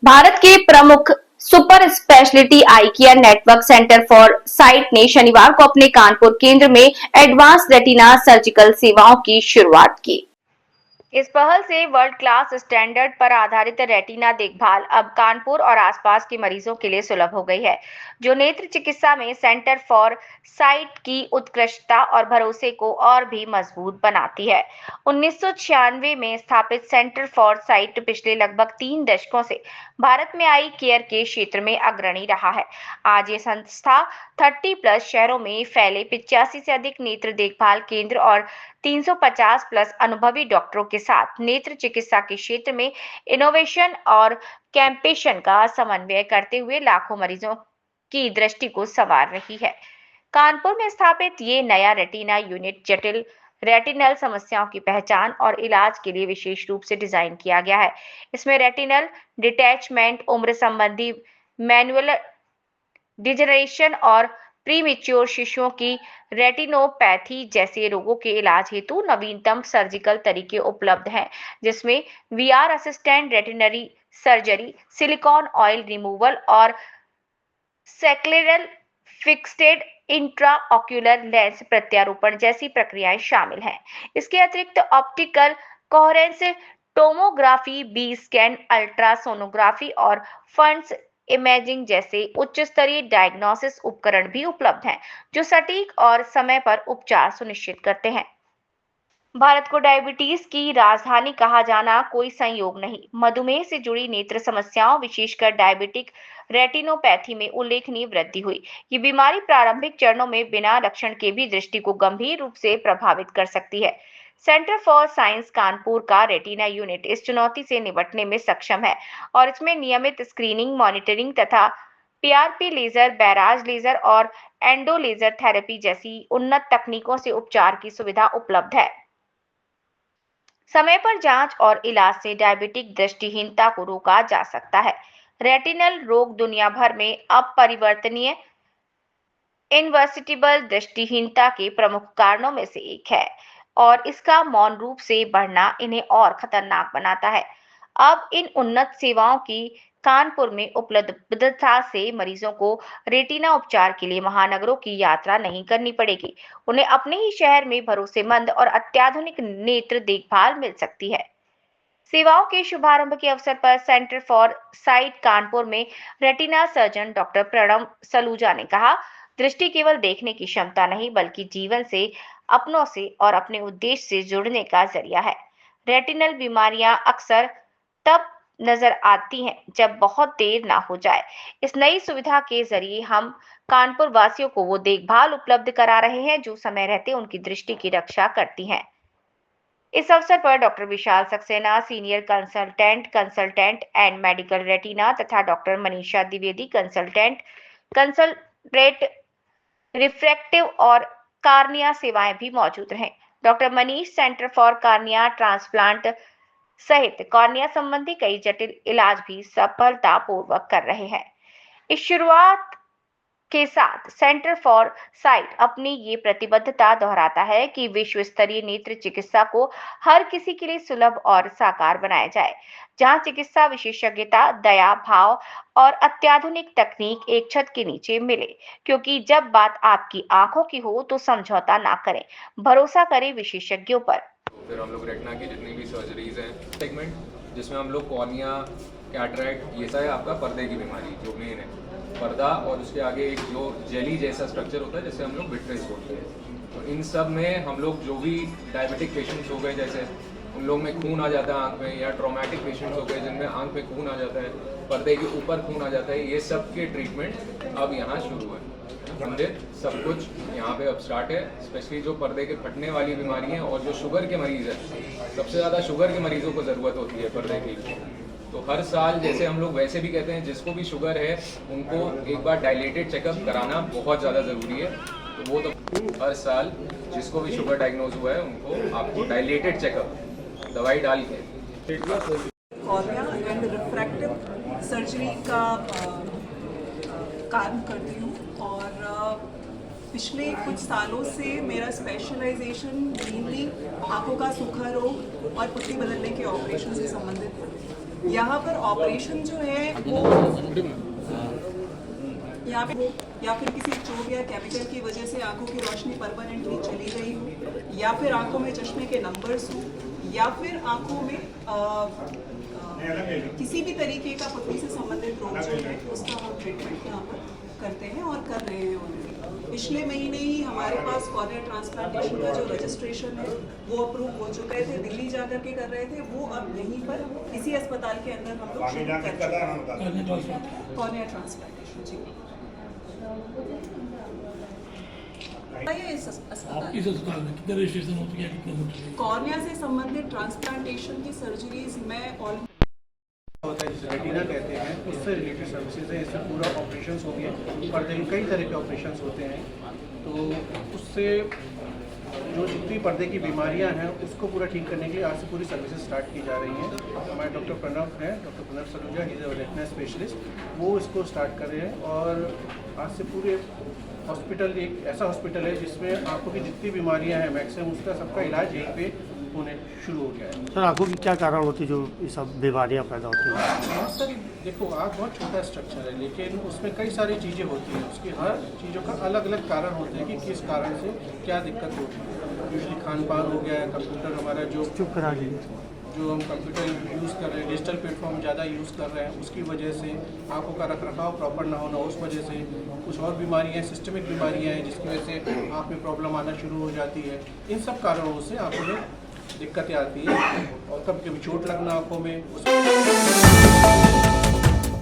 भारत के प्रमुख super speciality I care network centre for site ने शनिवार को अपने कानपुर केंद्र में एडवांस रेटिना सर्जिकल सेवाओं की शुरुआत की। इस पहल से वर्ल्ड क्लास स्टैंडर्ड पर आधारित रेटिना देखभाल अब कानपुर और आसपास के मरीजों के लिए सुलभ हो गई है, जो नेत्र चिकित्सा में सेंटर फॉर साइट की उत्कृष्टता और भरोसे को और भी मजबूत बनाती है। 1996 में स्थापित सेंटर फॉर साइट पिछले लगभग 3 दशकों से भारत में आई केयर के क्षेत्र में अग्रणी रहा है। आज ये संस्था 30+ शहरों में फैले 85 से अधिक नेत्र देखभाल केंद्र और 350 प्लस अनुभवी डॉक्टरों के साथ नेत्र चिकित्सा के क्षेत्र में इनोवेशन और कैंपेशन का समन्वय करते हुए लाखों मरीजों की दृष्टि को संवार रही है। कानपुर में स्थापित ये नया रेटिना यूनिट जटिल रेटिनल समस्याओं की पहचान और इलाज के लिए विशेष रूप से डिजाइन किया गया है। इसमें रेटिनल डिटैचमेंट, उम्र संबंधी मैनुअल डिजनरेशन और प्रीमेच्योर शिशुओं की रेटिनोपैथी जैसे रोगों के इलाज हेतु नवीनतम सर्जिकल तरीके उपलब्ध हैं, जिसमें VR assistant retinal surgery, silicone oil removal और सेक्लेरल फिक्सेड इंट्राऑक्यूलर लेंस प्रत्यारोपण जैसी प्रक्रियाएं शामिल हैं। इसके अतिरिक्त optical coherence tomography, B scan, ultrasonography और फंड्स इमेजिंग जैसे उच्च स्तरीय डायग्नोसिस उपकरण भी उपलब्ध हैं, जो सटीक और समय पर उपचार सुनिश्चित करते हैं। भारत को डायबिटीज की राजधानी कहा जाना कोई संयोग नहीं। मधुमेह से जुड़ी नेत्र समस्याओं, विशेषकर डायबिटिक रेटिनोपैथी में उल्लेखनीय वृद्धि हुई। ये बीमारी प्रारंभिक चरणों में बिना लक्षण के भी दृष्टि को गंभीर रूप से प्रभावित कर सकती है। सेंटर फॉर साइंस कानपुर का रेटिना यूनिट इस चुनौती से निपटने में सक्षम है और इसमें नियमित स्क्रीनिंग, मॉनिटरिंग तथा पीआरपी लेजर, बैराज लेजर और एंडो लेजर थेरेपी जैसी उन्नत तकनीकों से उपचार की सुविधा उपलब्ध है। समय पर जांच और इलाज से डायबिटिक दृष्टिहीनता को रोका जा सकता है। रेटिनल रोग दुनिया भर में अपरिवर्तनीय इनवर्सिटिबल दृष्टिहीनता के प्रमुख कारणों में से एक है और इसका मौन रूप से बढ़ना इन्हें और खतरनाक बनाता है। अब इन उन्नत सेवाओं की कानपुर में उपलब्धता से मरीजों को रेटिना उपचार के लिए महानगरों की यात्रा नहीं करनी पड़ेगी। उन्हें अपने ही शहर में भरोसेमंद और अत्याधुनिक नेत्र देखभाल मिल सकती है। सेवाओं के शुभारंभ के अवसर पर सेंटर फॉर साइट कानपुर में retina surgeon doctor Pranav Saluja ने कहा, दृष्टि केवल देखने की क्षमता नहीं, बल्कि जीवन से, अपनों से और अपने उद्देश्य से जुड़ने का जरिया है। रेटिनल बीमारियां अक्सर तब नजर आती हैं जब बहुत देर ना हो जाए। इस नई सुविधा के जरिए हम कानपुर वासियों को वो देखभाल उपलब्ध करा रहे हैं जो समय रहते उनकी दृष्टि की रक्षा करती हैं। इस अवसर पर doctor Vishal Saxena, senior consultant and medical retina तथा doctor Manisha Dwivedi, consultant refractive और कार्निया सेवाएं भी मौजूद रहे। Doctor Manish centre for cornea transplant सहित कॉर्निया संबंधी कई जटिल इलाज भी सफलतापूर्वक कर रहे हैं। इस शुरुआत के साथ सेंटर फॉर साइट अपनी ये प्रतिबद्धता दोहराता है कि विश्व स्तरीय नेत्र चिकित्सा को हर किसी के लिए सुलभ और साकार बनाया जाए, जहां चिकित्सा विशेषज्ञता, दया भाव और अत्याधुनिक तकनीक एक छत के नीचे मिले। क्योंकि जब बात आपकी आंखों की हो तो समझौता ना करें, भरोसा करें विशेषज्ञों पर। फिर हम लोग रेटिना की जितनी भी सर्जरीज हैं सेगमेंट, जिसमें हम लोग कॉर्निया, कैटरैक्ट, ये सब है आपका पर्दे की बीमारी जो मेन है, पर्दा और उसके आगे एक जो जेली जैसा स्ट्रक्चर होता है जिसे हम लोग विट्रेस बोलते हैं। तो इन सब में हम लोग जो भी डायबिटिक पेशेंट्स हो गए, जैसे उन लोग में खून आ जाता है आँख में, या ट्रॉमेटिक पेशेंट्स हो गए जिनमें आँख में खून आ जाता है, पर्दे के ऊपर खून आ जाता है, ये सब के ट्रीटमेंट अब यहाँ शुरू है। मंदिर सब कुछ यहाँ पे अब स्टार्ट है। स्पेशली जो पर्दे के फटने वाली बीमारी है और जो शुगर के मरीज़ है, सबसे ज़्यादा शुगर के मरीज़ों को ज़रूरत होती है पर्दे की। तो हर साल, जैसे हम लोग वैसे भी कहते हैं, जिसको भी शुगर है उनको एक बार डायलेटेड चेकअप कराना बहुत ज़्यादा ज़रूरी है। तो वो तो हर साल जिसको भी शुगर डायग्नोज हुआ है उनको आपको डायलेटेड चेकअप दवाई डाल के कॉर्निया एंड रिफ्रैक्टिव सर्जरी का काम करती हूँ और पिछले कुछ सालों से मेरा स्पेशलाइजेशन मेनली आंखों का सूखा रोग और पुट्टी बदलने के ऑपरेशन से संबंधित है। यहाँ पर ऑपरेशन जो है वो यहाँ पे हो या फिर किसी चोट या केमिकल की वजह से आंखों की रोशनी परमानेंटली चली गई हो, या फिर आंखों में चश्मे के नंबर्स हो, या फिर आंखों में किसी भी तरीके का पुट्टी से संबंधित रोग जो है उसका हम ट्रीटमेंट यहाँ पर करते हैं और कर रहे हैं ऑलरेडी। पिछले महीने ही हमारे पास कॉर्निया ट्रांसप्लांटेशन का जो रजिस्ट्रेशन है वो अप्रूव हो चुके थे, दिल्ली जाकर के कर रहे थे, वो अब यहीं पर इसी अस्पताल के अंदर हम लोग शुरू कर चुके हैं कॉर्निया ट्रांसप्लांटेशन। जी इस अस्पताल इस अस्पताल में कितने रजिस्ट्रेशन होती है, कितने होती है? कॉर्निया से संबंधित ट्रांसप्लांटेशन की सर्जरीज में ऑल होता है जिसे रेटिना कहते हैं, उससे रिलेटेड सर्विसेज है। इससे पूरा ऑपरेशंस हो गए, पर्दे के कई तरह के ऑपरेशंस होते हैं, तो उससे जो जितनी पर्दे की बीमारियां हैं उसको पूरा ठीक करने के लिए आज से पूरी सर्विसेज स्टार्ट की जा रही हैं। हमारे डॉक्टर प्रणव हैं, doctor Pranav Saluja, he is a retina specialist, वो इसको स्टार्ट कर रहे हैं। और आज से पूरे हॉस्पिटल एक ऐसा हॉस्पिटल है जिसमें आंखों की जितनी बीमारियां हैं मैक्सिमम उसका सबका इलाज यहीं पे होने शुरू हो गया है। सर आंखों की क्या कारण होती है जो ये सब बीमारियां पैदा होती हैं? हाँ सर, देखो आँख बहुत छोटा स्ट्रक्चर है लेकिन उसमें कई सारी चीज़ें होती हैं, उसकी हर चीज़ों का अलग अलग कारण होते हैं कि किस कारण से क्या दिक्कत होती है। यूजली खान पान हो गया है, कंप्यूटर हमारा चुप करा लीजिए। जो हम कंप्यूटर यूज़ कर रहे हैं, डिजिटल प्लेटफॉर्म ज़्यादा यूज़ कर रहे हैं, उसकी वजह से आंखों का रखरखाव प्रॉपर ना होना, उस वजह से कुछ और बीमारियाँ, सिस्टमिक बीमारियाँ हैं जिसकी वजह से आँख में प्रॉब्लम आना शुरू हो जाती है। इन सब कारणों से आंखों में दिक्कतें आती हैं और कभी कभी चोट लगना आंखों में।